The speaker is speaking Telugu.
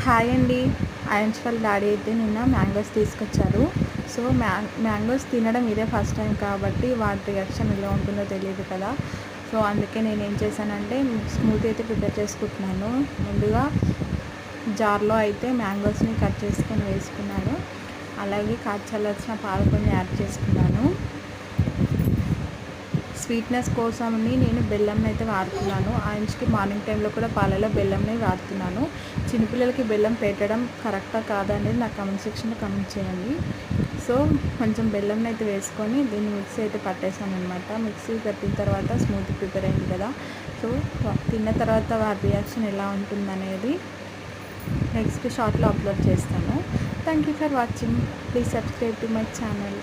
హాయ్ అండి. అయాన్స్ వాళ్ళ డాడీ అయితే నిన్న మ్యాంగోస్ తీసుకొచ్చారు. సో మ్యాంగోస్ తినడం ఇదే ఫస్ట్ టైం కాబట్టి వాటి రియాక్షన్ ఎలా ఉంటుందో తెలియదు కదా. సో అందుకే నేను ఏం చేశానంటే స్మూతీ అయితే ప్రిపేర్ చేసుకుంటున్నాను. ముందుగా జార్లో అయితే మ్యాంగోస్ని కట్ చేసుకొని వేసుకున్నాను. అలాగే కాచల్లార్చిన పాలు కొన్ని యాడ్ చేసుకున్నాను. స్వీట్నెస్ కోసమని నేను బెల్లంని అయితే వాడుతున్నాను. ఆయంస్కి మార్నింగ్ టైంలో కూడా పాలలో బెల్లంని వాడుతున్నాను. చిన్నపిల్లలకి బెల్లం పెట్టడం కరెక్టా కాదా అనేది నాకు కమెంట్ సెక్షన్లో కమెంట్ చేయండి. సో కొంచెం బెల్లంని అయితే వేసుకొని దీన్ని మిక్సీ అయితే పట్టేసాను అనమాట. మిక్సీ పట్టిన తర్వాత స్మూతీ ప్రిపేర్ అయింది కదా. సో తిన్న తర్వాత వారి రియాక్షన్ ఎలా ఉంటుందనేది నెక్స్ట్ షార్ట్లో అప్లోడ్ చేస్తాను. Thank you for watching. Please subscribe to my channel.